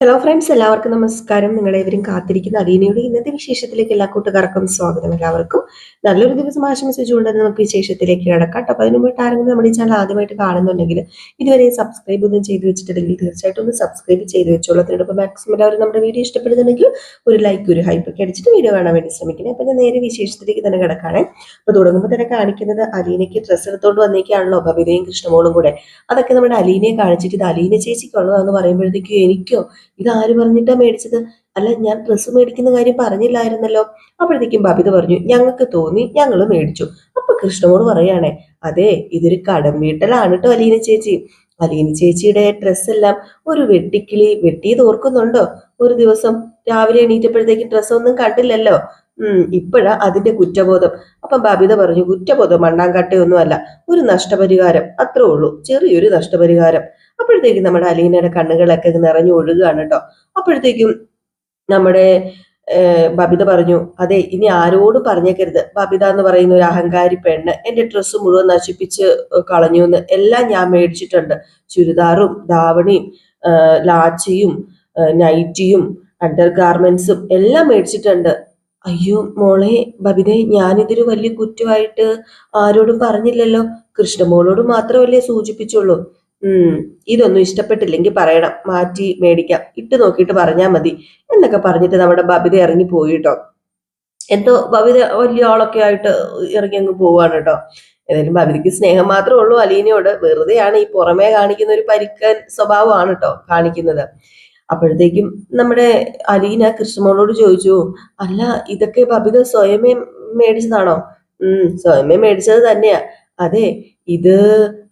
Hello friends, എല്ലാവർക്കും നമസ്കാരം. നിങ്ങളേവരും കാത്തിരിക്കുന്ന അലീനയുടെ ഇന്നത്തെ വിശേഷത്തിലേക്ക് എല്ലാ കൂട്ടുകാർക്കും സ്വാഗതം. എല്ലാവർക്കും നല്ലൊരു ദിവസം ആശംസിച്ചുകൊണ്ട് നമുക്ക് വിശേഷത്തിലേക്ക് കിടക്കാം. അപ്പോൾ അതിനു മുമ്പിട്ട് ആരെങ്കിലും നമ്മുടെ ഈ ചാനൽ ആദ്യമായിട്ട് കാണുന്നുണ്ടെങ്കിൽ ഇതുവരെ സബ്സ്ക്രൈബ് ഒന്നും ചെയ്ത് വെച്ചിട്ടുണ്ടെങ്കിൽ തീർച്ചയായിട്ടും ഒന്ന് സബ്സ്ക്രൈബ് ചെയ്ത് വെച്ചോളൂ. അതിനോടൊപ്പം മാക്സിമം എല്ലാവരും നമ്മുടെ വീഡിയോ ഇഷ്ടപ്പെടുന്നുണ്ടെങ്കിൽ ഒരു ലൈക്ക്, ഒരു ഹൈപ്പ് ഒക്കെ അടിച്ചിട്ട് വീഡിയോ കാണാൻ വേണ്ടി ശ്രമിക്കുന്നത്. അപ്പോൾ ഞാൻ നേരെ വിശേഷത്തിലേക്ക് തന്നെ കിടക്കാണ്. അപ്പോൾ തുടങ്ങുമ്പോൾ തന്നെ കാണിക്കുന്നത് അലീനയ്ക്ക് ഡ്രസ്സ് എടുത്തോണ്ട് വന്നേക്കാണല്ലോ ബബിതയും കൃഷ്ണമോളും കൂടെ. അതൊക്കെ നമ്മുടെ അലീനയെ കാണിച്ചിട്ട് ഇത് അലീന ചേച്ചിക്കുള്ളതാന്ന് പറയുമ്പോഴത്തേക്കും എനിക്കോ ഇതാര് പറഞ്ഞിട്ടാ മേടിച്ചത്? അല്ല, ഞാൻ ഡ്രസ്സ് മേടിക്കുന്ന കാര്യം പറഞ്ഞില്ലായിരുന്നല്ലോ. അപ്പോഴത്തേക്കും ബബിത പറഞ്ഞു, ഞങ്ങൾക്ക് തോന്നി, ഞങ്ങൾ മേടിച്ചു. അപ്പൊ കൃഷ്ണമോട് പറയാണേ, അതെ, ഇതൊരു കടം വീട്ടലാണ് കേട്ടോ അലീന ചേച്ചി. അലീന ചേച്ചിയുടെ ഡ്രസ്സെല്ലാം ഒരു വെട്ടിക്കിളി വെട്ടിയത് ഓർക്കുന്നുണ്ടോ? ഒരു ദിവസം രാവിലെ എണീറ്റപ്പോഴത്തേക്കും ഡ്രസ്സൊന്നും കണ്ടില്ലല്ലോ. ഇപ്പോഴാ അതിന്റെ കുറ്റബോധം. അപ്പം ബബിത പറഞ്ഞു, കുറ്റബോധം മണ്ണാങ്കട്ടയൊന്നും അല്ല, ഒരു നഷ്ടപരിഹാരം, അത്രേ ഉള്ളൂ, ചെറിയൊരു നഷ്ടപരിഹാരം. അപ്പോഴത്തേക്കും നമ്മുടെ അലീനയുടെ കണ്ണുകളൊക്കെ നിറഞ്ഞു ഒഴുകുകയാണ് കേട്ടോ. അപ്പോഴത്തേക്കും നമ്മുടെ ബബിത പറഞ്ഞു, അതെ, ഇനി ആരോടും പറഞ്ഞേക്കരുത്, ബബിത എന്ന് പറയുന്ന ഒരു അഹങ്കാരി പെണ്ണ് എന്റെ ഡ്രസ്സ് മുഴുവൻ നശിപ്പിച്ച് കളഞ്ഞു എന്ന്. എല്ലാം ഞാൻ മേടിച്ചിട്ടുണ്ട്, ചുരിദാറും ധാവണിയും ലാച്ചയും നൈറ്റിയും അണ്ടർ ഗാർമെന്റ്സും എല്ലാം മേടിച്ചിട്ടുണ്ട്. അയ്യോ മോളെ ബബിതേ, ഞാനിതൊരു വലിയ കുറ്റമായിട്ട് ആരോടും പറഞ്ഞില്ലല്ലോ, കൃഷ്ണമോളോട് മാത്രമല്ലേ സൂചിപ്പിച്ചുള്ളൂ. ഇതൊന്നും ഇഷ്ടപ്പെട്ടില്ലെങ്കിൽ പറയണം, മാറ്റി മേടിക്കാം, ഇട്ട് നോക്കിയിട്ട് പറഞ്ഞാൽ മതി എന്നൊക്കെ പറഞ്ഞിട്ട് നമ്മുടെ ബബിത ഇറങ്ങി പോയിട്ടോ. എന്തോ ബബിത വലിയ ആളൊക്കെ ആയിട്ട് ഇറങ്ങി അങ്ങ് പോവാണ് കേട്ടോ. ഏതായാലും ബബിതയ്ക്ക് സ്നേഹം മാത്രമേ ഉള്ളൂ അലീനയോട്. വെറുതെയാണ് ഈ പുറമേ കാണിക്കുന്ന ഒരു പരിക്കൻ സ്വഭാവമാണ് കേട്ടോ കാണിക്കുന്നത്. അപ്പോഴത്തേക്കും നമ്മുടെ അലീന കൃഷ്ണമോളോട് ചോദിച്ചു, അല്ല, ഇതൊക്കെ ബബിത സ്വയമേ മേടിച്ചതാണോ? സ്വയമേ മേടിച്ചത് തന്നെയാ. അതെ, ഇത്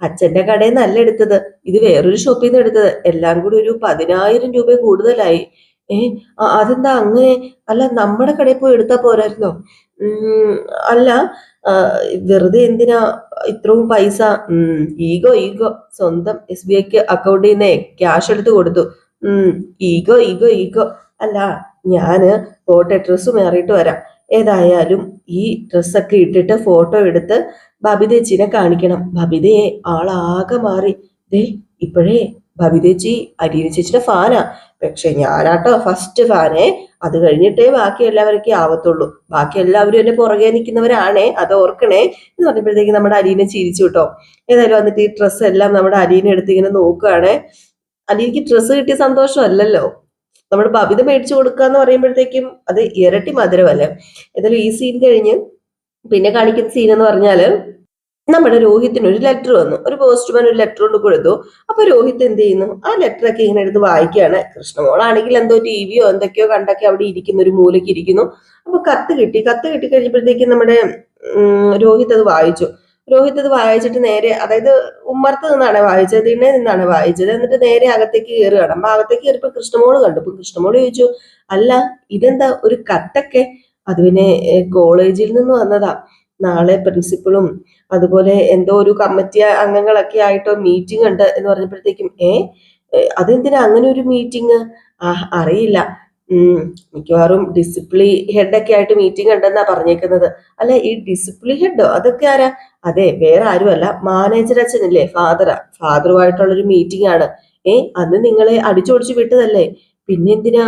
അച്ഛന്റെ കടയിൽ നിന്നല്ല എടുത്തത്, ഇത് വേറൊരു ഷോപ്പിൽ നിന്ന് എടുത്തത്. എല്ലാം കൂടി ഒരു 10,000 രൂപ കൂടുതലായി. ഏ അതെന്താ അങ്ങനെ? അല്ല, നമ്മുടെ കടയിൽ പോയി എടുത്താ പോരായിരുന്നോ? അല്ല, വെറുതെ എന്തിനാ ഇത്രയും പൈസ? ഈഗോ ഈഗോ, സ്വന്തം SBIക്ക് അക്കൗണ്ടിൽ നിന്നേ ക്യാഷ് എടുത്ത് കൊടുത്തു. Ego ego ego. അല്ല, ഞാന് പോട്ടെ, ഡ്രസ്സ് മാറിയിട്ട് വരാം. ഏതായാലും ഈ ഡ്രസ്സൊക്കെ ഇട്ടിട്ട് ഫോട്ടോ എടുത്ത് ബബിതേച്ചിനെ കാണിക്കണം. ബബിതയെ ആളാകെ മാറി. ദേ ഇപ്പോഴേ ബബിതേച്ചി അലീന ചേച്ചിയുടെ ഫാനാ. പക്ഷെ ഞാനാട്ടോ ഫസ്റ്റ് ഫാനേ. അത് കഴിഞ്ഞിട്ടേ ബാക്കി എല്ലാവർക്കും ആവത്തുള്ളൂ. ബാക്കി എല്ലാവരും എന്നെ പുറകെ നിൽക്കുന്നവരാണേ, അത് ഓർക്കണേ എന്ന് പറഞ്ഞപ്പോഴത്തേക്ക് നമ്മുടെ അലീനെ ചിരിച്ചു കേട്ടോ. ഏതായാലും വന്നിട്ട് ഈ ഡ്രസ്സ് എല്ലാം നമ്മുടെ അലീനെ എടുത്ത് ഇങ്ങനെ നോക്കുകയാണേ. അലീനയ്ക്ക് ഡ്രസ്സ് കിട്ടിയ സന്തോഷമല്ലല്ലോ, നമ്മുടെ ബബിത മേടിച്ചു കൊടുക്കുക എന്ന് പറയുമ്പോഴത്തേക്കും അത് ഇരട്ടി മധുരമല്ലേ. ഏതായാലും ഈ സീൻ കഴിഞ്ഞ് പിന്നെ കാണിക്കുന്ന സീൻ എന്ന് പറഞ്ഞാല് നമ്മുടെ രോഹിത്തിന് ഒരു ലെറ്റർ വന്നു. ഒരു പോസ്റ്റ്മാൻ ഒരു ലെറ്റർ കൊണ്ട് കൊടുത്തു. അപ്പൊ രോഹിത് എന്ത് ചെയ്യുന്നു, ആ ലെറ്റർ ഒക്കെ ഇങ്ങനെ എടുത്ത് വായിക്കുകയാണ്. കൃഷ്ണമോളാണെങ്കിൽ എന്തോ ടിവിയോ എന്തൊക്കെയോ കണ്ടൊക്കെ അവിടെ ഇരിക്കുന്നു, ഒരു മൂലയ്ക്ക് ഇരിക്കുന്നു. അപ്പൊ കത്ത് കിട്ടി കഴിഞ്ഞപ്പോഴത്തേക്കും നമ്മുടെ രോഹിത് അത് വായിച്ചു. രോഹിത് അത് വായിച്ചിട്ട് നേരെ, അതായത് ഉമ്മർത്ത് നിന്നാണ് വായിച്ചത്, ഇതിനെ നിന്നാണ് വായിച്ചത്. എന്നിട്ട് നേരെ അകത്തേക്ക് കയറുകയാണ്. അപ്പൊ അകത്തേക്ക് കയറിയപ്പോ കൃഷ്ണമോള് കണ്ടു. അപ്പൊ കൃഷ്ണമോള് ചോദിച്ചു, അല്ല, ഇതെന്താ ഒരു കത്തൊക്കെ? അത് പിന്നെ കോളേജിൽ നിന്ന് വന്നതാ. നാളെ പ്രിൻസിപ്പളും അതുപോലെ എന്തോ ഒരു കമ്മിറ്റി അംഗങ്ങളൊക്കെ ആയിട്ടോ മീറ്റിംഗ് ഉണ്ട് എന്ന് പറഞ്ഞപ്പോഴത്തേക്കും അതെന്തിനാ അങ്ങനെ ഒരു മീറ്റിംഗ്? അറിയില്ല. മിക്കവാറും ഡിസിപ്ലി ഹെഡൊക്കെ ആയിട്ട് മീറ്റിംഗ് ഉണ്ടെന്നാ പറഞ്ഞേക്കുന്നത്. അല്ല, ഈ ഡിസിപ്ലി ഹെഡോ? അതൊക്കെ ആരാ? അതെ, വേറെ ആരുമല്ല, മാനേജർ അച്ഛനില്ലേ, ഫാദറുമായിട്ടുള്ളൊരു മീറ്റിംഗ് ആണ്. അന്ന് നിങ്ങളെ അടിച്ചോടിച്ച് വിട്ടതല്ലേ, പിന്നെന്തിനാ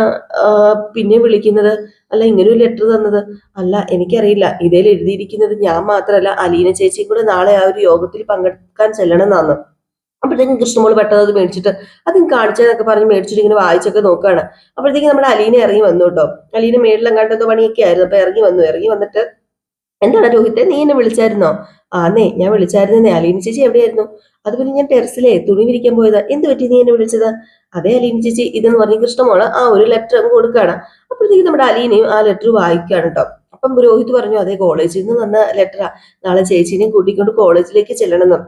പിന്നെ വിളിക്കുന്നത്? അല്ല, ഇങ്ങനെ ഒരു ലെറ്റർ തന്നത്? അല്ല, എനിക്കറിയില്ല. ഇതിൽ എഴുതിയിരിക്കുന്നത് ഞാൻ മാത്രമല്ല, അലീന ചേച്ചിയും കൂടെ നാളെ ആ ഒരു യോഗത്തിൽ പങ്കെടുക്കാൻ ചെല്ലണമെന്നാണ്. അപ്പോഴത്തേക്കും കൃഷ്ണമോള് പെട്ടെന്ന് അത് മേടിച്ചിട്ട് അതും കാണിച്ചതൊക്കെ പറഞ്ഞ് മേടിച്ചിട്ട് ഇങ്ങനെ വായിച്ചൊക്കെ നോക്കുകയാണ്. അപ്പോഴത്തേക്കും നമ്മുടെ അലീന ഇറങ്ങി വന്നു കേട്ടോ. അലീന മേളിലും കണ്ടെന്തോ പണിയൊക്കെ ആയിരുന്നു. അപ്പൊ ഇറങ്ങി വന്നിട്ട്, എന്താണ് രോഹിത്തെ, നീ എന്നെ വിളിച്ചായിരുന്നോ? ആന്നേ, ഞാൻ വിളിച്ചായിരുന്നേ. അലീന ചേച്ചി എവിടെയായിരുന്നു? അതുപോലെ ഞാൻ ടെറസിലെ തുണി വിരിക്കാൻ പോയതാ. എന്ത് പറ്റി നീ എന്നെ വിളിച്ചത്? അതേ അലീന ചേച്ചി, ഇതെന്ന് പറഞ്ഞ് കൃഷ്ണമോള് ആ ഒരു ലെറ്റർ അങ്ങ് കൊടുക്കുകയാണ്. അപ്പോഴത്തേക്കും നമ്മുടെ അലീനയും ആ ലെറ്റർ വായിക്കുകയാണ് കേട്ടോ. അപ്പം രോഹിത് പറഞ്ഞു, അതെ, കോളേജിൽ നിന്ന് വന്ന ലെറ്ററാ, നാളെ ചേച്ചീനെയും കൂട്ടിക്കൊണ്ട് കോളേജിലേക്ക് ചെല്ലണമെന്ന്.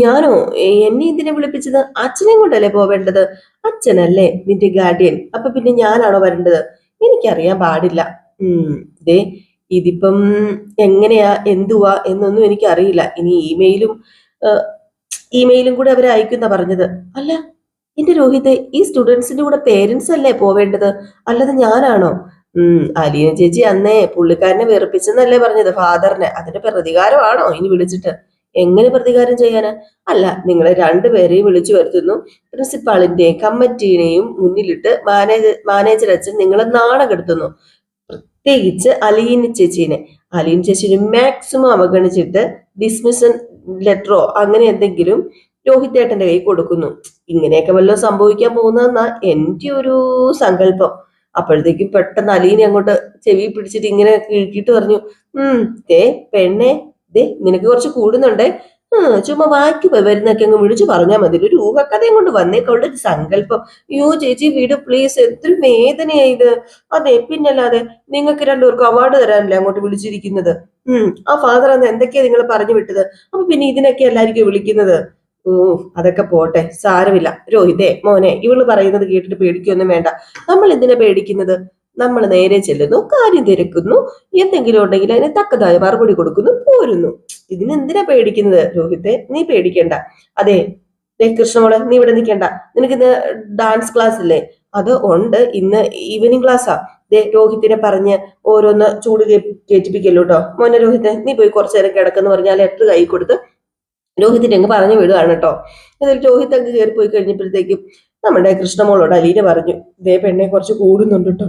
ഞാനോ? എന്നെ എന്തിനാ വിളിപ്പിച്ചത്? അച്ഛനെയും കൊണ്ടല്ലേ പോവേണ്ടത്? അച്ഛനല്ലേ നിന്റെ ഗാർഡിയൻ, അപ്പൊ പിന്നെ ഞാനാണോ വരേണ്ടത്? എനിക്കറിയാൻ പാടില്ല. ദേ ഇതിപ്പം എങ്ങനെയാ എന്തുവാ എന്നൊന്നും എനിക്കറിയില്ല. ഇനി ഇമെയിലും കൂടെ അവരെ അയക്കുന്ന പറഞ്ഞത്. അല്ല, എന്റെ രോഹിത്, ഈ സ്റ്റുഡൻസിന്റെ കൂടെ പേരൻസ് അല്ലേ പോവേണ്ടത്, അല്ലാതെ ഞാനാണോ? അലീന ചേച്ചി അന്നേ പുള്ളിക്കാരനെ വെറുപ്പിച്ചെന്നല്ലേ പറഞ്ഞത്, ഫാദറിനെ. അതിന്റെ പ്രതികാരമാണോ ഇനി വിളിച്ചിട്ട്? എങ്ങനെ പ്രതികാരം ചെയ്യാനാ? അല്ല, നിങ്ങളെ രണ്ടുപേരെയും വിളിച്ചു വരുത്തുന്നു, പ്രിൻസിപ്പാളിന്റെയും കമ്മിറ്റീനെയും മുന്നിലിട്ട് മാനേജർ അച്ഛൻ നിങ്ങളെ നാണം കെടുത്തുന്നു. പ്രത്യേകിച്ച് അലീന ചേച്ചിനെ മാക്സിമം അവഗണിച്ചിട്ട് ഡിസ്മിഷൻ ലെറ്ററോ അങ്ങനെ എന്തെങ്കിലും രോഹിത്തേട്ടന്റെ കൈ കൊടുക്കുന്നു. ഇങ്ങനെയൊക്കെ വല്ലതും സംഭവിക്കാൻ പോകുന്നതെന്നാ എന്റെ ഒരു സങ്കല്പം. അപ്പോഴത്തേക്കും പെട്ടെന്ന് അലീനെ അങ്ങോട്ട് ചെവി പിടിച്ചിട്ട് ഇങ്ങനെ കിഴക്കിട്ട് പറഞ്ഞു, ദേ പെണ്ണെ, ദേ നിനക്ക് കുറച്ച് കൂടുന്നുണ്ടേ. ചുമ്മാ വായിക്ക് വരുന്നൊക്കെ അങ്ങ് വിളിച്ചു പറഞ്ഞാൽ മതി. ഒരു ഊഹക്കഥയും കൊണ്ട് വന്നേക്കുള്ള ഒരു സങ്കല്പം. അയ്യോ ചേച്ചി വീട് പ്ലീസ്, എത്ര വേദനയാ ഇത്. അതെ പിന്നല്ലാതെ, നിങ്ങൾക്ക് രണ്ടുപേർക്കും അവാർഡ് തരാനല്ലേ അങ്ങോട്ട് വിളിച്ചിരിക്കുന്നത്. ആ ഫാദർ അന്ന് എന്തൊക്കെയാ നിങ്ങൾ പറഞ്ഞു വിട്ടത്? അപ്പൊ പിന്നെ ഇതിനൊക്കെ എല്ലാവർക്കും വിളിക്കുന്നത്. ഓ, അതൊക്കെ പോട്ടെ, സാരമില്ല. രോഹിതേ മോനെ, ഇവള് പറയുന്നത് കേട്ടിട്ട് പേടിക്കൊന്നും വേണ്ട. നമ്മൾ എന്തിനാ പേടിക്കുന്നത്? നമ്മൾ നേരെ ചെല്ലുന്നു, കാര്യം തിരക്കുന്നു, എന്തെങ്കിലും ഉണ്ടെങ്കിൽ അതിന് തക്കതായ മറുപടി കൊടുക്കുന്നു, പോരുന്നു. ഇതിനെന്തിനാ പേടിക്കുന്നത്? രോഹിത്തെ, നീ പേടിക്കണ്ട. അതെ കൃഷ്ണമോളെ, നീ ഇവിടെ നിൽക്കണ്ട. നിനക്കിന്ന് ഡാൻസ് ക്ലാസ് ഇല്ലേ? അത് ഉണ്ട്, ഇന്ന് ഈവനിങ് ക്ലാസ്സാ. രോഹിത്തിനെ പറഞ്ഞ് ഓരോന്ന് ചൂട് കയറ്റിപ്പിക്കല്ലോ കേട്ടോ. മോനെ രോഹിത്തെ, നീ പോയി കുറച്ചു നേരം കിടക്കെന്ന് പറഞ്ഞാൽ ലെറ്റർ കൈ കൊടുത്ത് രോഹിത്തിനെ അങ്ങ് പറഞ്ഞു വിടുകയാണ് കേട്ടോ. എന്നിട്ട് രോഹിത് അങ്ങ് കയറി പോയി കഴിഞ്ഞപ്പോഴത്തേക്കും നമ്മുടെ കൃഷ്ണമോളോട് അലീന പറഞ്ഞു, ദേ പെണ്ണെ കുറച്ച് കൂടുന്നുണ്ട് കേട്ടോ.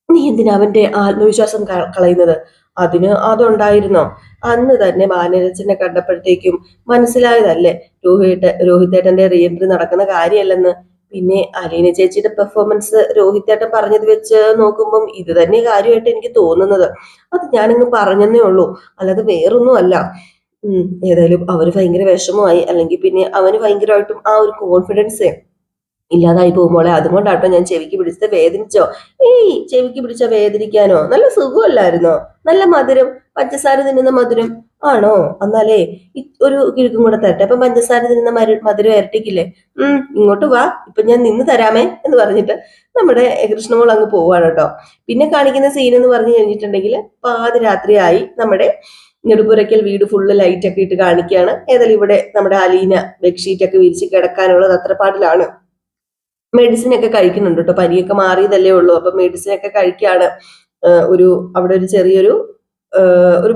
നീ എന്തിനാ അവന്റെ ആത്മവിശ്വാസം കളയുന്നത്? അതിന് അതുണ്ടായിരുന്നോ? അന്ന് തന്നെ മാനേജറിനെ കണ്ടപ്പോഴത്തേക്കും മനസ്സിലായതല്ലേ രോഹിത്തേട്ടന്റെ റീഎൻട്രി നടക്കുന്ന കാര്യമല്ലെന്ന്. പിന്നെ അലീന ചേച്ചിയുടെ പെർഫോമൻസ് രോഹിത്തേട്ടൻ പറഞ്ഞത് വെച്ച് നോക്കുമ്പം ഇത് തന്നെ കാര്യമായിട്ട് എനിക്ക് തോന്നുന്നത്. അത് ഞാനിങ്ങ് പറഞ്ഞെന്നേ ഉള്ളൂ, അല്ലാതെ വേറൊന്നും അല്ല. ഏതായാലും അവര് ഭയങ്കര വിഷമമായി, അല്ലെങ്കിൽ പിന്നെ അവന് ഭയങ്കരമായിട്ടും ആ ഒരു കോൺഫിഡൻസ് ഇല്ലാതായി പോകുമ്പോളെ, അതുകൊണ്ടാട്ടോ ഞാൻ ചെവിക്ക് പിടിച്ചത്. വേദനിച്ചോ? ചെവിക്ക് പിടിച്ച വേദനിക്കാനോ? നല്ല സുഖമല്ലായിരുന്നോ? നല്ല മധുരം, പഞ്ചസാര തിന്നുന്ന മധുരം ആണോ? എന്നാലേ ഒരു കിഴക്കും കൂടെ തരട്ടെ, അപ്പൊ പഞ്ചസാര തിന്നുന്ന മധുരം ഇരട്ടിക്കില്ലേ? ഇങ്ങോട്ട് വാ, ഇപ്പൊ ഞാൻ നിന്ന് തരാമേ എന്ന് പറഞ്ഞിട്ട് നമ്മുടെ കൃഷ്ണമോൾ അങ്ങ് പോവാണ് കേട്ടോ. പിന്നെ കാണിക്കുന്ന സീൻ എന്ന് പറഞ്ഞു കഴിഞ്ഞിട്ടുണ്ടെങ്കിൽ പാതിരാത്രിയായി. നമ്മുടെ നെടുപുരയ്ക്കൽ വീട് ഫുള്ള് ലൈറ്റ് ഒക്കെ ഇട്ട് കാണിക്കുകയാണ്. ഏതായാലും ഇവിടെ നമ്മുടെ അലീന ബെഡ്ഷീറ്റ് ഒക്കെ വിരിച്ച് കിടക്കാനുള്ളത് തത്രപ്പാടിലാണ്. മെഡിസിൻ ഒക്കെ കഴിക്കുന്നുണ്ട് കേട്ടോ, പനിയൊക്കെ മാറിയതല്ലേ ഉള്ളൂ. അപ്പൊ മെഡിസിൻ ഒക്കെ കഴിക്കുകയാണ്. അവിടെ ഒരു ചെറിയൊരു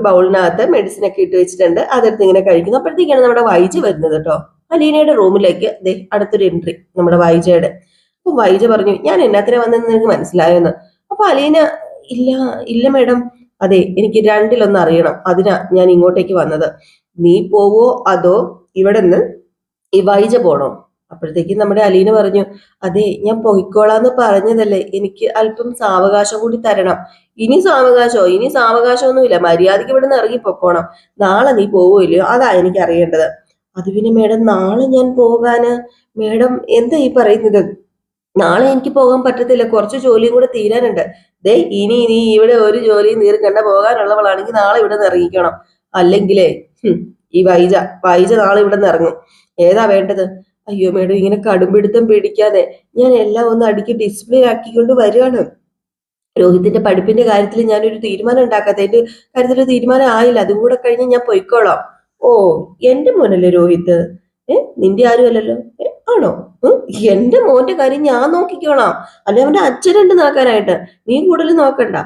ബൗളിനകത്ത് മെഡിസിൻ ഒക്കെ ഇട്ട് വെച്ചിട്ടുണ്ട്, അതെടുത്ത് ഇങ്ങനെ കഴിക്കുന്നു. അപ്പോഴത്തേക്കാണ് നമ്മുടെ വൈജ വരുന്നത് കേട്ടോ. അലീനയുടെ റൂമിലേക്ക് അടുത്തൊരു എൻട്രി നമ്മുടെ വൈജയുടെ. അപ്പൊ വൈജ പറഞ്ഞു, ഞാൻ എന്നാത്തിനാ വന്നതെന്ന് നിനക്ക് മനസ്സിലായെന്ന്. അപ്പൊ അലീന, ഇല്ല ഇല്ല മേഡം, അതെ എനിക്ക് രണ്ടിലൊന്ന് അറിയണം, അതിനാ ഞാൻ ഇങ്ങോട്ടേക്ക് വന്നത്. നീ പോവോ അതോ ഇവിടെ നിന്ന് ഈ വൈജ പോണോ? അപ്പോഴത്തേക്കും നമ്മുടെ അലീന പറഞ്ഞു, അതെ ഞാൻ പോയിക്കോളാന്ന് പറഞ്ഞതല്ലേ, എനിക്ക് അല്പം സാവകാശം കൂടി തരണം. ഇനി സാവകാശമൊന്നുമില്ല, മര്യാദയ്ക്ക് ഇവിടെ നിന്ന് ഇറങ്ങി പൊക്കോണം. നാളെ നീ പോവില്ലയോ, അതാ എനിക്ക് അറിയേണ്ടത്. അത് പിന്നെ മേഡം, നാളെ ഞാൻ പോകാന്? മേഡം എന്താ ഈ പറയുന്നത്? നാളെ എനിക്ക് പോകാൻ പറ്റത്തില്ല, കുറച്ച് ജോലിയും കൂടെ തീരാനുണ്ട്. ഇനി നീ ഇവിടെ ഒരു ജോലിയും തീർക്കണ്ട, പോകാനുള്ളവളാണെങ്കിൽ നാളെ ഇവിടെ നിന്ന് ഇറങ്ങിക്കണം. അല്ലെങ്കിലേ ഈ വൈജ നാളെ ഇവിടെ നിന്ന് ഇറങ്ങും. ഏതാ വേണ്ടത്? അയ്യോ മേഡം, ഇങ്ങനെ കടുംപിടുത്തം പിടിക്കാതെ, ഞാൻ എല്ലാം ഒന്ന് അടുക്കി ഡിസ്പ്ലേ ആക്കിക്കൊണ്ട് വരികയാണ്. രോഹിത്തിന്റെ പഠിപ്പിന്റെ കാര്യത്തിൽ ഞാനൊരു തീരുമാനം ഉണ്ടാക്കാത്തതിന്റെ കാര്യത്തിൽ ഒരു തീരുമാനം ആയില്ല, അതും കൂടെ കഴിഞ്ഞ് ഞാൻ പൊയ്ക്കോളാം. ഓ, എന്റെ മോനല്ലേ രോഹിത്? നിന്റെ ആരും അല്ലല്ലോ? ആണോ? എന്റെ മോന്റെ കാര്യം ഞാൻ നോക്കിക്കോളാം, അല്ലെ അവന്റെ അച്ഛനുണ്ട് നോക്കാനായിട്ട്, നീ കൂടുതൽ നോക്കണ്ട.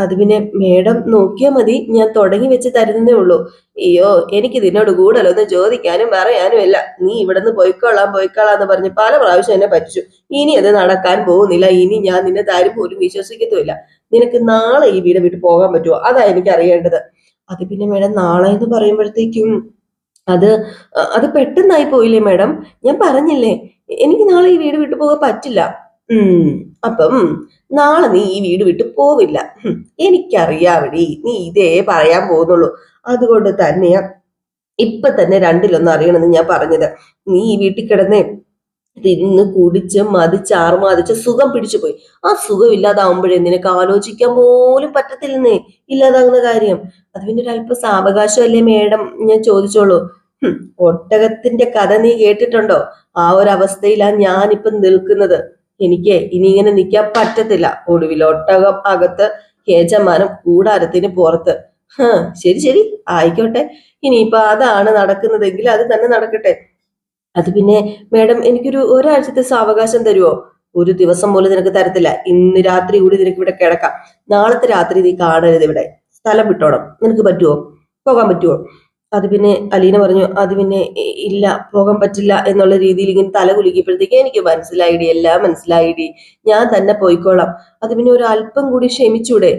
അത് പിന്നെ മേഡം നോക്കിയാ മതി, ഞാൻ തുടങ്ങി വെച്ച് തരുന്നതേ ഉള്ളൂ. അയ്യോ, എനിക്ക് നിന്നോട് കൂടുതലൊന്നും ചോദിക്കാനും പറയാനും ഇല്ല. നീ ഇവിടുന്ന് പൊയ്ക്കോളാന്ന് പറഞ്ഞ് പല പ്രാവശ്യം എന്നെ പറ്റിച്ചു. ഇനി അത് നടക്കാൻ പോകുന്നില്ല. ഇനി ഞാൻ നിന്നെ താരും പോലും വിശ്വസിക്കത്തുമില്ല. നിനക്ക് നാളെ ഈ വീട് വിട്ട് പോകാൻ പറ്റുമോ? അതാ എനിക്ക് അറിയേണ്ടത്. അത് പിന്നെ മേഡം, നാളെ എന്ന് പറയുമ്പോഴത്തേക്കും അത് പെട്ടെന്നായി പോയില്ലേ മേഡം? ഞാൻ പറഞ്ഞില്ലേ, എനിക്ക് നാളെ ഈ വീട് വിട്ടു പോകാൻ പറ്റില്ല. അപ്പം നാളെ നീ ഈ വീട് വിട്ട് പോവില്ല. എനിക്കറിയാവടി, നീ ഇതേ പറയാൻ പോകുന്നുള്ളൂ. അതുകൊണ്ട് തന്നെയാ ഇപ്പൊ തന്നെ രണ്ടിലൊന്നും അറിയണമെന്ന് ഞാൻ പറഞ്ഞത്. നീ ഈ വീട്ടിൽ കിടന്നേ തിന്ന് കുടിച്ച് ആർമാദിച്ച് സുഖം പിടിച്ചു പോയി. ആ സുഖം ഇല്ലാതാവുമ്പോഴേ നിനക്ക് ആലോചിക്കാൻ പോലും പറ്റത്തില്ലെന്നേ ഇല്ലാതാകുന്ന കാര്യം. അത് പിന്നെ ഒരല്പ സാവകാശം അല്ലേ മേഡം, ഞാൻ ചോദിച്ചോളൂ. ഒട്ടകത്തിന്റെ കഥ നീ കേട്ടിട്ടുണ്ടോ? ആ ഒരു അവസ്ഥയിലാണ് ഞാനിപ്പൊ നിൽക്കുന്നത്. എനിക്ക് ഇനി ഇങ്ങനെ നിൽക്കാൻ പറ്റത്തില്ല. ഒടുവിൽ ഒട്ടകം അകത്ത്, യജമാനം കൂടാരത്തിന് പുറത്ത്. ശരി ശരി, ആയിക്കോട്ടെ. ഇനിയിപ്പൊ അതാണ് നടക്കുന്നതെങ്കിൽ അത് തന്നെ നടക്കട്ടെ. അത് പിന്നെ മേഡം, എനിക്കൊരു ഒരാഴ്ചത്തെ സാവകാശം തരുമോ? ഒരു ദിവസം പോലും നിനക്ക് തരത്തില്ല. ഇന്ന് രാത്രി കൂടി നിനക്ക് ഇവിടെ കിടക്കാം. നാളത്തെ രാത്രി നീ കാണരുത് ഇവിടെ. സ്ഥലം വിട്ടോണം. നിനക്ക് പറ്റുമോ? പോകാൻ പറ്റുമോ? അത് പിന്നെ അലീന പറഞ്ഞു, അത് പിന്നെ ഇല്ല, പോകാൻ പറ്റില്ല എന്നുള്ള രീതിയിൽ ഇങ്ങനെ തല കുലുക്കിയപ്പോഴത്തേക്ക് എനിക്ക് മനസ്സിലായിടി, എല്ലാം മനസ്സിലായിടി, ഞാൻ തന്നെ പോയിക്കോളാം. അത് പിന്നെ ഒരു അല്പം കൂടി ക്ഷമിച്ചൂടെ?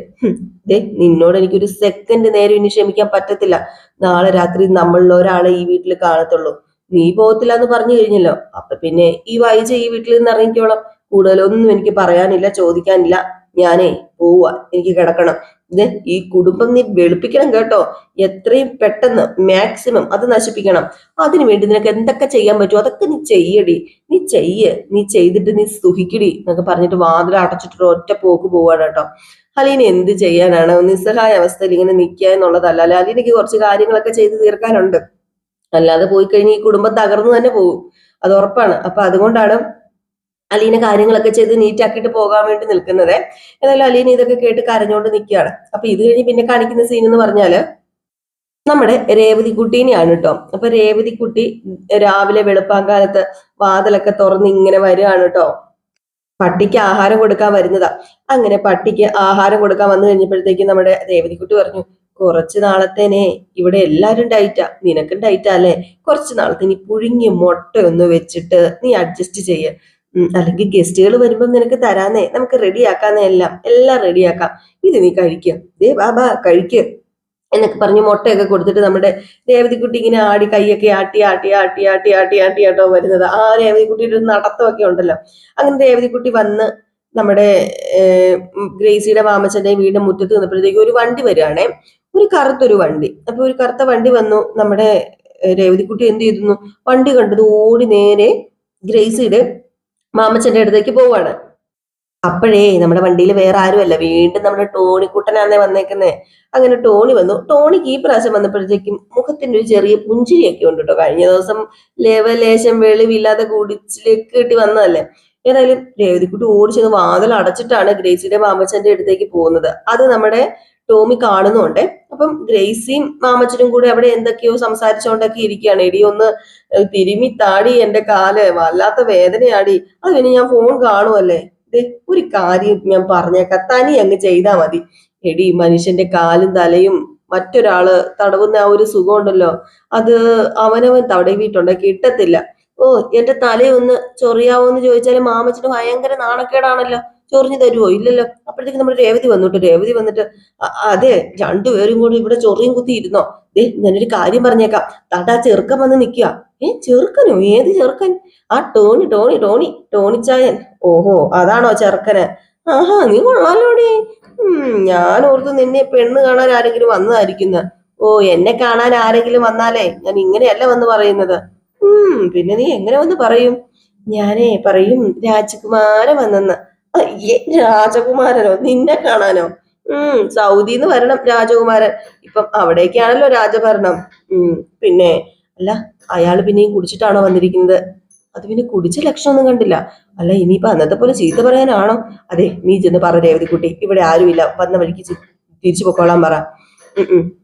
ദേ, നിന്നോട് എനിക്കൊരു സെക്കൻഡ് നേരം ഇനി ക്ഷമിക്കാൻ പറ്റത്തില്ല. നാളെ രാത്രി നമ്മളിൽ ഒരാളെ ഈ വീട്ടിൽ കാണത്തുള്ളൂ. നീ പോകത്തില്ല എന്ന് പറഞ്ഞു കഴിഞ്ഞല്ലോ, അപ്പൊ പിന്നെ ഈ വൈജ ഈ വീട്ടിൽ നിന്ന് ഇറങ്ങിക്കോളാം. കൂടുതലൊന്നും എനിക്ക് പറയാനില്ല, ചോദിക്കാനില്ല. ഞാനേ പോവാ, എനിക്ക് കിടക്കണം. ഇത് ഈ കുടുംബം നീ വെളുപ്പിക്കണം കേട്ടോ. എത്രയും പെട്ടെന്ന് മാക്സിമം അത് നശിപ്പിക്കണം. അതിനു വേണ്ടി നിനക്ക് എന്തൊക്കെ ചെയ്യാൻ പറ്റുമോ അതൊക്കെ നീ ചെയ്യടി. നീ ചെയ്തിട്ട് നീ സുഖിക്കടി എന്നൊക്കെ പറഞ്ഞിട്ട് വാതിൽ അടച്ചിട്ട് ഒറ്റ പോക്ക് പോവാണ് കേട്ടോ. അലീന എന്ത് ചെയ്യാനാണ്? നിസ്സഹായ അവസ്ഥയിൽ ഇങ്ങനെ നിൽക്കുക എന്നുള്ളതല്ല. അലീനയ്ക്ക് കുറച്ച് കാര്യങ്ങളൊക്കെ ചെയ്ത് തീർക്കാനുണ്ട്. അല്ലാതെ പോയി കഴിഞ്ഞ് ഈ കുടുംബം തകർന്നു തന്നെ പോകും, അത് ഉറപ്പാണ്. അപ്പൊ അതുകൊണ്ടാണ് അലീന കാര്യങ്ങളൊക്കെ ചെയ്ത് നീറ്റാക്കിയിട്ട് പോകാൻ വേണ്ടി നിൽക്കുന്നത്. എന്നാലും അലീന ഇതൊക്കെ കേട്ട് കരഞ്ഞുകൊണ്ട് നിൽക്കുകയാണ്. അപ്പൊ ഇത് കഴിഞ്ഞ് പിന്നെ കാണിക്കുന്ന സീൻ എന്ന് പറഞ്ഞാല് നമ്മുടെ രേവതിക്കുട്ടീനെയാണ് കേട്ടോ. അപ്പൊ രേവതിക്കുട്ടി രാവിലെ വെളുപ്പാങ്കാലത്ത് വാതിലൊക്കെ തുറന്ന് ഇങ്ങനെ വരികയാണ് കേട്ടോ. പട്ടിക്ക് ആഹാരം കൊടുക്കാൻ വരുന്നതാ. അങ്ങനെ പട്ടിക്ക് ആഹാരം കൊടുക്കാൻ വന്നു കഴിഞ്ഞപ്പോഴത്തേക്ക് നമ്മുടെ രേവതിക്കുട്ടി പറഞ്ഞു, കുറച്ച് നാളത്തേനെ ഇവിടെ എല്ലാരും ഡയറ്റാ, നിനക്കും ഡയറ്റാ അല്ലേ? കുറച്ച് നാളത്തേന് പുഴുങ്ങിയ മുട്ട ഒന്ന് വെച്ചിട്ട് നീ അഡ്ജസ്റ്റ് ചെയ്യ. അല്ലെങ്കിൽ ഗസ്റ്റുകൾ വരുമ്പോ നിനക്ക് തരാന്നേ, നമുക്ക് റെഡിയാക്കാന്നേ, എല്ലാം റെഡിയാക്കാം. ഇത് നീ കഴിക്കുക, ദേ ബാബാ കഴിക്കുക എന്നൊക്കെ പറഞ്ഞ് മുട്ടയൊക്കെ കൊടുത്തിട്ട് നമ്മുടെ രേവതിക്കുട്ടി ഇങ്ങനെ ആടി കൈയൊക്കെ ആട്ടി ആട്ടി ആട്ടി ആട്ടി ആട്ടി ആട്ടി ആട്ടോ വരുന്നത്. ആ രേവതിക്കുട്ടിയുടെ ഒരു നടത്തമൊക്കെ ഉണ്ടല്ലോ. അങ്ങനെ രേവതിക്കുട്ടി വന്ന് നമ്മുടെ ഗ്രേസിയുടെ മാമച്ചന്റെ വീടിന്റെ മുറ്റത്ത് നിന്നപ്പോഴത്തേക്ക് ഒരു വണ്ടി വരികയാണേ, ഒരു കറുത്തൊരു വണ്ടി. അപ്പൊ ഒരു കറുത്ത വണ്ടി വന്നു. നമ്മുടെ രേവതിക്കുട്ടി എന്ത് ചെയ്തു? വണ്ടി കണ്ടത് ഓടി നേരെ ഗ്രേസിയുടെ മാമച്ചന്റെ അടുത്തേക്ക് പോവാണ്. അപ്പോഴേ നമ്മുടെ വണ്ടിയിൽ വേറെ ആരുമല്ല, വീണ്ടും നമ്മുടെ ടോണിക്കുട്ടനാന്നേ വന്നേക്കുന്നേ. അങ്ങനെ ടോണി വന്നു. ടോണിക്ക് ഈ പ്രാവശ്യം വന്നപ്പോഴത്തേക്കും മുഖത്തിന്റെ ഒരു ചെറിയ പുഞ്ചിരിയൊക്കെ ഉണ്ട് കേട്ടോ. കഴിഞ്ഞ ദിവസം ലേശം വെളിവില്ലാതെ കുടിച്ചിലേക്ക് കിട്ടി വന്നതല്ലേ. ഏതായാലും രേവതിക്കുട്ടി ഓടിച്ചെന്ന് വാതിൽ അടച്ചിട്ടാണ് ഗ്രേസിയുടെ മാമച്ചന്റെ അടുത്തേക്ക് പോകുന്നത്. അത് നമ്മുടെ ടോമി കാണുന്നുണ്ട്. അപ്പം ഗ്രേസിയും മാമച്ചനും കൂടെ അവിടെ എന്തൊക്കെയോ സംസാരിച്ചുകൊണ്ടൊക്കെ ഇരിക്കുകയാണ്. എടി ഒന്ന് തിരുമി താടി, എന്റെ കാല് വല്ലാത്ത വേദനയാടി, അത് പിന്നെ ഞാൻ ഫോൺ കാണുമല്ലേ. ഒരു കാര്യം ഞാൻ പറഞ്ഞേക്കാം, തനി അങ്ങ് ചെയ്താ മതി. എടി, മനുഷ്യന്റെ കാലും തലയും മറ്റൊരാള് തടവുന്ന ആ ഒരു സുഖം ഉണ്ടല്ലോ, അത് അവനവൻ തടവിട്ടുണ്ട് കിട്ടത്തില്ല. ഓ, എന്റെ തലയൊന്ന് ചൊറിയാവോന്ന് ചോദിച്ചാല് മാമച്ചന് ഭയങ്കര നാണക്കേടാണല്ലോ. ചൊറിഞ്ഞു തരുവോ? ഇല്ലല്ലോ. അപ്പോഴത്തേക്ക് നമ്മുടെ രേവതി വന്നിട്ട് അതെ, രണ്ടുപേരും കൂടി ഇവിടെ ചൊറിയും കുത്തി ഇരുന്നോ. ഞാനൊരു കാര്യം പറഞ്ഞേക്കാം. തടാ ചെറുക്കൻ വന്ന് നിക്കുക. ചെറുക്കനോ? ഏത് ചെറുക്കൻ? ആ ടോണി ടോണി ടോണി ടോണിച്ചായൻ. ഓഹോ, അതാണോ ചെറുക്കന്? ആഹാ, നീ കൊള്ളാലോടി. ഞാൻ ഓർത്ത് നിന്നെ പെണ്ണ് കാണാൻ ആരെങ്കിലും വന്നതായിരിക്കുന്ന. ഓ, എന്നെ കാണാൻ ആരെങ്കിലും വന്നാലേ ഞാൻ ഇങ്ങനെയല്ല വന്ന് പറയുന്നത്. പിന്നെ നീ എങ്ങനെ വന്ന് പറയും? ഞാനേ പറയും രാജകുമാരൻ വന്നെന്ന്. അയ്യേ, രാജകുമാരനോ? നിന്നെ കാണാനോ? സൗദിന്ന് വരണം രാജകുമാരൻ. ഇപ്പം അവിടേക്കാണല്ലോ രാജഭരണം. പിന്നെ അല്ല, അയാള് പിന്നെയും കുടിച്ചിട്ടാണോ വന്നിരിക്കുന്നത്? അത് പിന്നെ കുടിച്ച ലക്ഷണമൊന്നും കണ്ടില്ല. അല്ല, ഇനിയിപ്പൊ അന്നത്തെ പോലെ ചീത്ത പറയാനാണോ? അതെ, നീ ചെന്ന് പറ രേവതിക്കുട്ടി, ഇവിടെ ആരുമില്ല, വന്ന വഴിക്ക് തിരിച്ചു പൊക്കോളാൻ പറ.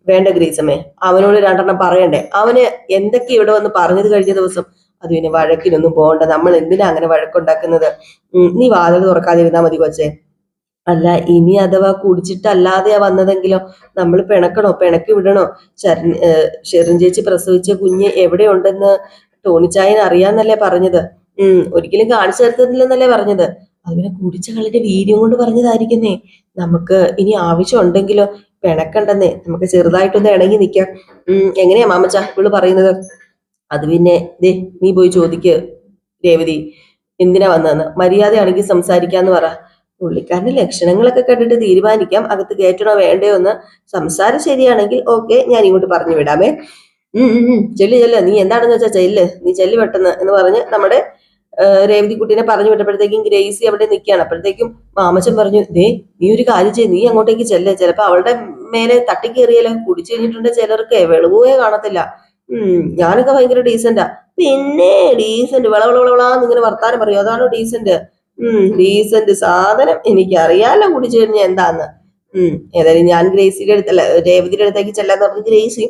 വേണ്ട ഗ്രീസമ്മേ, അവനോട് രണ്ടെണ്ണം പറയണ്ടേ? അവന് എന്തൊക്കെ ഇവിടെ വന്ന് പറഞ്ഞത് കഴിഞ്ഞ ദിവസം. അത് പിന്നെ വഴക്കിനൊന്നും പോകണ്ട, നമ്മൾ എന്തിനാ അങ്ങനെ വഴക്കുണ്ടാക്കുന്നത്? നീ വാതിൽ തുറക്കാതിരുന്നാ മതി കൊച്ചേ. അല്ല, ഇനി അഥവാ കുടിച്ചിട്ടല്ലാതെയാ വന്നതെങ്കിലോ? നമ്മൾ പിണക്കണോ? പിണക്കി വിടണോ? ഷെറിൻ ചേച്ചി പ്രസവിച്ച കുഞ്ഞ് എവിടെയുണ്ടെന്ന് ടോണിച്ചായൻ അറിയാന്നല്ലേ പറഞ്ഞത്. ഒരിക്കലും കാണിച്ചു തരത്തില്ലെന്നല്ലേ പറഞ്ഞത്. അതുപിന്നെ കുടിച്ച കളിന്റെ വീര്യം കൊണ്ട് പറഞ്ഞതായിരിക്കുന്നേ. നമുക്ക് ഇനി ആവശ്യം ഉണ്ടെങ്കിലോ പിണക്കണ്ടെന്നേ, നമുക്ക് ചെറുതായിട്ടൊന്ന് ഇണങ്ങി നിൽക്കാം. എങ്ങനെയാ മാമച്ച ഇവള് പറയുന്നത്? അത് പിന്നെ ദേ, നീ പോയി ചോദിക്ക് രേവതി, എന്തിനാ വന്നതെന്ന്. മര്യാദയാണെങ്കിൽ സംസാരിക്കാന്ന് പറ. പുള്ളിക്കാരന്റെ ലക്ഷണങ്ങളൊക്കെ കണ്ടിട്ട് തീരുമാനിക്കാം അകത്ത് കയറ്റണോ വേണ്ടയോ എന്ന്. സംസാരം ശരിയാണെങ്കിൽ ഓക്കെ, ഞാൻ ഇങ്ങോട്ട് പറഞ്ഞു വിടാമേ. ചെല്ല്, നീ എന്താണെന്ന് വെച്ചാ ചെല്ല്, നീ ചെല്ല് പെട്ടെന്ന് എന്ന് പറഞ്ഞ് നമ്മുടെ രേവതിക്കുട്ടീനെ പറഞ്ഞു വിട്ടപ്പോഴത്തേക്കും ഗ്രേസി അവിടെ നിൽക്കുകയാണ്. അപ്പോഴത്തേക്കും മാമച്ചൻ പറഞ്ഞു, നീ ഒരു കാര്യം ചെയ്യ്, നീ അങ്ങോട്ടേക്ക് ചെല്ല്. ചിലപ്പോ അവളുടെ മേലെ തട്ടിക്കേറിയാലോ. കുടിച്ചു കഴിഞ്ഞിട്ടുണ്ട് ചിലർക്ക് വെളുവേ കാണത്തില്ല. ഞാനൊക്കെ ഭയങ്കര ഡീസന്റാ. പിന്നെ ഡീസന്റ് വളവളവളാന്ന് ഇങ്ങനെ വർത്താനം പറയും, അതാണോ ഡീസന്റ്? ഡീസന്റ് സാധനം എനിക്കറിയാലോ കുടിച്ചു കഴിഞ്ഞാൽ എന്താന്ന്. ഏതായാലും ഞാൻ ഗ്രേസിയുടെ അടുത്തല്ല, രേവതിയുടെ അടുത്തേക്ക് ചെല്ലാന്ന് പറഞ്ഞ് ഗ്രേസി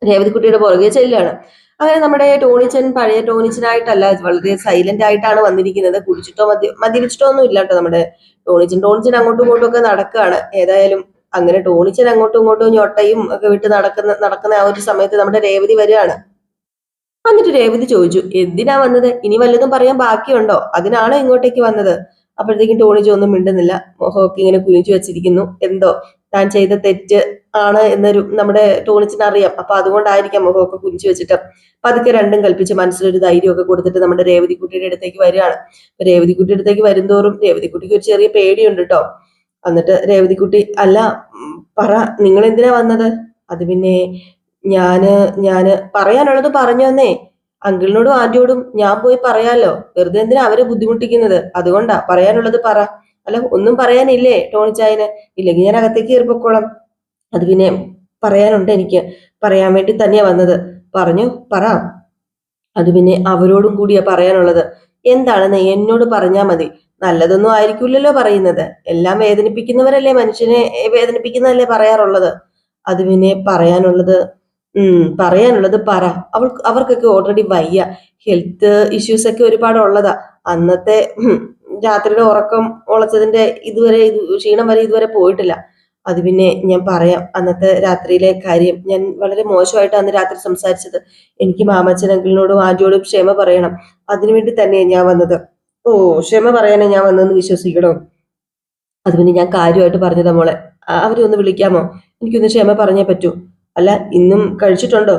രേവതിക്കുട്ടിയുടെ പുറകെ ചെല്ലാണ്. അങ്ങനെ നമ്മുടെ ടോണിച്ചൻ പഴയ ടോണിച്ചനായിട്ടല്ല, വളരെ സൈലന്റ് ആയിട്ടാണ് വന്നിരിക്കുന്നത്. കുടിച്ചിട്ടോ മദ്യപിച്ചിട്ടോ ഒന്നും ഇല്ല കേട്ടോ നമ്മുടെ ടോണിച്ചൻ അങ്ങോട്ടും ഇങ്ങോട്ടും ഒക്കെ നടക്കുകയാണ്. ഏതായാലും അങ്ങനെ ടോണിച്ചൻ അങ്ങോട്ടും ഇങ്ങോട്ടും ഞൊട്ടയും ഒക്കെ വിട്ട് നടക്കുന്ന ആ ഒരു സമയത്ത് നമ്മുടെ രേവതി വരികയാണ്. എന്നിട്ട് രേവതി ചോദിച്ചു, എന്തിനാ വന്നത്? ഇനി വല്ലതും പറയാൻ ബാക്കിയുണ്ടോ? അതിനാണോ ഇങ്ങോട്ടേക്ക് വന്നത്? അപ്പോഴത്തേക്കും ടോണിജി ഒന്നും മിണ്ടുന്നില്ല. മുഖമൊക്കെ ഇങ്ങനെ കുനിച്ചു വെച്ചിരിക്കുന്നു. എന്തോ താൻ ചെയ്ത തെറ്റ് ആണ് എന്നൊരു നമ്മുടെ ടോണിച്ചിന് അറിയാം. അപ്പൊ അതുകൊണ്ടായിരിക്കാം മുഖമൊക്കെ കുനിച്ചു വെച്ചിട്ട് പതുക്കെ രണ്ടും കൽപ്പിച്ച് മനസ്സിലൊരു ധൈര്യമൊക്കെ കൊടുത്തിട്ട് നമ്മുടെ രേവതിക്കുട്ടിയുടെ അടുത്തേക്ക് വരികയാണ്. രേവതിക്കുട്ടിയുടെ അടുത്തേക്ക് വരുന്തോറും രേവതിക്കുട്ടിക്ക് ഒരു ചെറിയ പേടിയുണ്ട് കേട്ടോ. എന്നിട്ട് രേവതിക്കുട്ടി, അല്ല പറ, നിങ്ങൾ എന്തിനാ വന്നത്? അത് പിന്നെ ഞാന് പറയാനുള്ളത് പറഞ്ഞു വന്നേ. അങ്കിളിനോടും ആന്റിയോടും ഞാൻ പോയി പറയാലോ, വെറുതെ എന്തിനാ അവരെ ബുദ്ധിമുട്ടിക്കുന്നത്? അതുകൊണ്ടാ, പറയാനുള്ളത് പറ. അല്ല, ഒന്നും പറയാനില്ലേ ടോണിച്ചായന്? ഇല്ലെങ്കിൽ ഞാൻ അകത്തേക്ക് കയറിപ്പോക്കോളാം. അത് പിന്നെ പറയാനുണ്ട്, എനിക്ക് പറയാൻ വേണ്ടി തന്നെയാ വന്നത്. പറഞ്ഞു, പറ. അത് പിന്നെ അവരോടും കൂടിയാ പറയാനുള്ളത്. എന്താണെന്ന് എന്നോട് പറഞ്ഞാ മതി. നല്ലതൊന്നും ആയിരിക്കില്ലല്ലോ പറയുന്നത്. എല്ലാം വേദനിപ്പിക്കുന്നവരല്ലേ മനുഷ്യനെ വേദനിപ്പിക്കുന്നതല്ലേ പറയാറുള്ളത്. അത് പിന്നെ പറയാനുള്ളത് പറ. അവർക്കൊക്കെ ഓൾറെഡി വയ്യ, ഹെൽത്ത് ഇഷ്യൂസ് ഒക്കെ ഒരുപാട് ഉള്ളതാ. അന്നത്തെ രാത്രിയുടെ ഉറക്കം ഉളച്ചതിന്റെ ക്ഷീണം വരെ ഇതുവരെ പോയിട്ടില്ല. അത് പിന്നെ ഞാൻ പറയാം. അന്നത്തെ രാത്രിയിലെ കാര്യം ഞാൻ വളരെ മോശമായിട്ട് അന്ന് രാത്രി സംസാരിച്ചത്. എനിക്ക് മാമച്ചൻ അങ്കിളിനോടും ആന്റിയോടും ക്ഷമ പറയണം. അതിനുവേണ്ടി തന്നെയാണ് ഞാൻ വന്നത്. ഓ, ക്ഷമ പറയാനേ ഞാൻ വന്നെന്ന് വിശ്വസിക്കണോ? അത് പിന്നെ ഞാൻ കാര്യമായിട്ട് പറഞ്ഞതാ മോളെ. അവരെ ഒന്ന് വിളിക്കാമോ? എനിക്കൊന്ന് ക്ഷമ പറഞ്ഞേ പറ്റൂ. അല്ല, ഇന്നും കഴിച്ചിട്ടുണ്ടോ?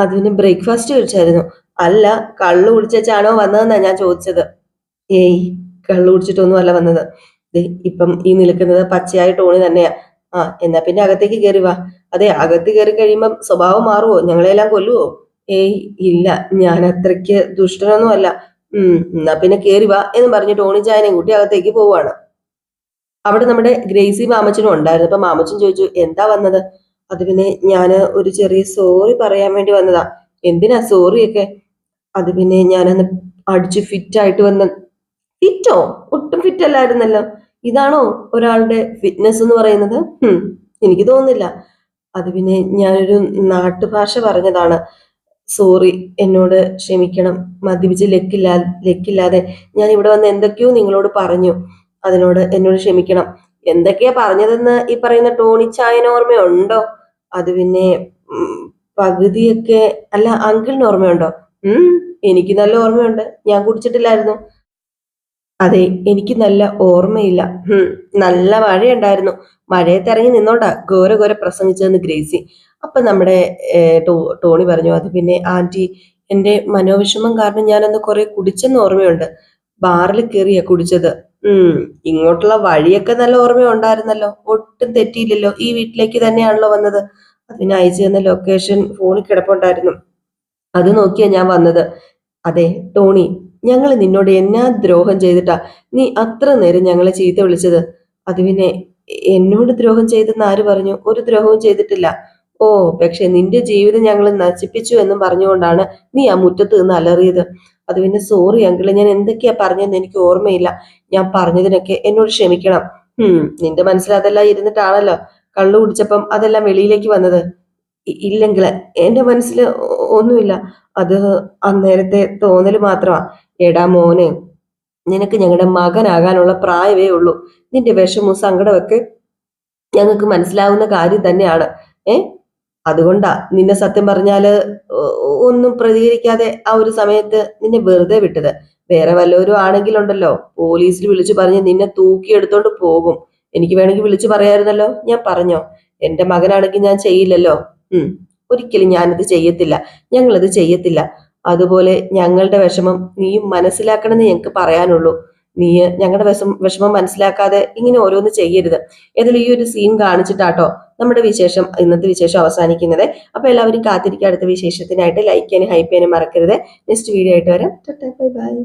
അത് പിന്നെ ബ്രേക്ക്ഫാസ്റ്റ് കഴിച്ചായിരുന്നു. അല്ല, കള്ളു കുടിച്ചാണോ വന്നതെന്നാ ഞാൻ ചോദിച്ചത്. ഏയ്, കള്ളു കുടിച്ചിട്ടൊന്നും അല്ല വന്നത്. ഇപ്പം ഈ നിൽക്കുന്നത് പച്ചയായ ടോണി തന്നെയാ. എന്നാ പിന്നെ അകത്തേക്ക് കയറി വാ. അതെ, അകത്ത് കയറി കഴിയുമ്പം സ്വഭാവം മാറുവോ? ഞങ്ങളെല്ലാം കൊല്ലുവോ? ഏയ് ഇല്ല, ഞാൻ അത്രയ്ക്ക് ദുഷ്ടനൊന്നും അല്ല. എന്നാ പിന്നെ കയറി വാ എന്ന് പറഞ്ഞ് ടോണി ചായനെയും കൂട്ടി അകത്തേക്ക് പോവാണ്. അവിടെ നമ്മുടെ ഗ്രേസി മാമച്ചനും ഉണ്ടായിരുന്നു. അപ്പൊ മാമച്ചൻ ചോദിച്ചു, എന്താ വന്നത്? അത് പിന്നെ ഞാന് ഒരു ചെറിയ സോറി പറയാൻ വേണ്ടി വന്നതാ. എന്തിനാ സോറിയൊക്കെ? അത് പിന്നെ ഞാനന്ന് അടിച്ചു ഫിറ്റായിട്ട് വന്ന. ഫിറ്റോ? ഒട്ടും ഫിറ്റ് അല്ലായിരുന്നല്ലോ. ഇതാണോ ഒരാളുടെ ഫിറ്റ്നസ് എന്ന് പറയുന്നത്? എനിക്ക് തോന്നുന്നില്ല. അത് പിന്നെ ഞാനൊരു നാട്ടുഭാഷ പറഞ്ഞതാണ്. സോറി, എന്നോട് ക്ഷമിക്കണം. മദ്യപിച്ച് ലക്കില്ലാതെ ഞാൻ ഇവിടെ വന്ന് എന്തൊക്കെയോ നിങ്ങളോട് പറഞ്ഞു. എന്നോട് ക്ഷമിക്കണം. എന്തൊക്കെയാ പറഞ്ഞതെന്ന് ഈ പറയുന്ന ടോണിച്ചായന് ഓർമ്മയുണ്ടോ? അത് പിന്നെ പകുതിയൊക്കെ. അല്ല, അങ്കിളിന് ഓർമ്മയുണ്ടോ? എനിക്ക് നല്ല ഓർമ്മയുണ്ട്. ഞാൻ കുടിച്ചിട്ടില്ലായിരുന്നു. അതെ, എനിക്ക് നല്ല ഓർമ്മയില്ല. നല്ല മഴയുണ്ടായിരുന്നു. മഴയത്ത് ഇറങ്ങി നിന്നോണ്ടാ ഘോര പ്രസംഗിച്ചതെന്ന് ഗ്രേസി. അപ്പൊ നമ്മുടെ ടോണി പറഞ്ഞു, അത് പിന്നെ ആന്റി, എന്റെ മനോവിഷമം കാരണം ഞാനന്ന് കുറെ കുടിച്ചെന്ന് ഓർമ്മയുണ്ട്. ബാറിൽ കയറിയാ കുടിച്ചത്. ഇങ്ങോട്ടുള്ള വഴിയൊക്കെ നല്ല ഓർമ്മയുണ്ടായിരുന്നല്ലോ. ഒട്ടും തെറ്റിയില്ലല്ലോ. ഈ വീട്ടിലേക്ക് തന്നെയാണല്ലോ വന്നത്. അതിന് അയച്ചു തന്ന ലൊക്കേഷൻ ഫോണിൽ കിടപ്പുണ്ടായിരുന്നു. അത് നോക്കിയാ ഞാൻ വന്നത്. അതെ ടോണി, ഞങ്ങൾ നിന്നോട് എന്നാ ദ്രോഹം ചെയ്തിട്ടാ നീ അത്ര നേരം ഞങ്ങളെ ചീത്ത വിളിച്ചത്? അത് പിന്നെ എന്നോട് ദ്രോഹം ചെയ്തെന്ന് ആര് പറഞ്ഞു? ഒരു ദ്രോഹവും ചെയ്തിട്ടില്ല. ഓ, പക്ഷെ നിന്റെ ജീവിതം ഞങ്ങൾ നശിപ്പിച്ചു എന്നും പറഞ്ഞുകൊണ്ടാണ് നീ ആ മുറ്റത്ത് നിന്ന് അലറിയത്. അത് പിന്നെ സോറി അങ്കിള്, ഞാൻ എന്തൊക്കെയാ പറഞ്ഞതെന്ന് എനിക്ക് ഓർമ്മയില്ല. ഞാൻ പറഞ്ഞതിനൊക്കെ എന്നോട് ക്ഷമിക്കണം. നിന്റെ മനസ്സിൽ അതെല്ലാം ഇരുന്നിട്ടാണല്ലോ കള്ളു കുടിച്ചപ്പം അതെല്ലാം വെളിയിലേക്ക് വന്നത്. ഇല്ലെങ്കിൽ എന്റെ മനസ്സിൽ ഒന്നുമില്ല. അത് അന്നേരത്തെ തോന്നല് മാത്രമാ. എടാ മോനെ, നിനക്ക് ഞങ്ങളുടെ മകനാകാനുള്ള പ്രായമേ ഉള്ളൂ. നിന്റെ വിഷമവും സങ്കടമൊക്കെ ഞങ്ങൾക്ക് മനസ്സിലാവുന്ന കാര്യം തന്നെയാണ്. അതുകൊണ്ടാ നിന്നെ സത്യം പറഞ്ഞാല് ഒന്നും പ്രതികരിക്കാതെ ആ ഒരു സമയത്ത് നിന്നെ വെറുതെ വിട്ടത്. വേറെ വല്ലവരും ആണെങ്കിലുണ്ടല്ലോ, പോലീസിൽ വിളിച്ചു പറഞ്ഞ് നിന്നെ തൂക്കിയെടുത്തോണ്ട് പോകും. എനിക്ക് വേണമെങ്കിൽ വിളിച്ചു പറയായിരുന്നല്ലോ. ഞാൻ പറഞ്ഞോ? എന്റെ മകനാണെങ്കിൽ ഞാൻ ചെയ്യില്ലല്ലോ. ഒരിക്കലും ഞാനത് ചെയ്യത്തില്ല. ഞങ്ങളത് ചെയ്യത്തില്ല. അതുപോലെ ഞങ്ങളുടെ വിഷമം നീയും മനസ്സിലാക്കണമെന്ന് ഞങ്ങൾക്ക് പറയാനുള്ളൂ. നീ ഞങ്ങളുടെ വിഷമം മനസ്സിലാക്കാതെ ഇങ്ങനെ ഓരോന്ന് ചെയ്യരുത്. ഏതായാലും ഈ ഒരു സീൻ കാണിച്ചിട്ടാട്ടോ നമ്മുടെ ഇന്നത്തെ വിശേഷം അവസാനിക്കുന്നത്. അപ്പൊ എല്ലാവരും കാത്തിരിക്കുക അടുത്ത വിശേഷത്തിനായിട്ട്. ലൈക്ക് ചെയ്യാനും ഹൈപ്പ് ചെയ്യാനും മറക്കരുത്. നെക്സ്റ്റ് വീഡിയോ ആയിട്ട് വരാം. Bye bye.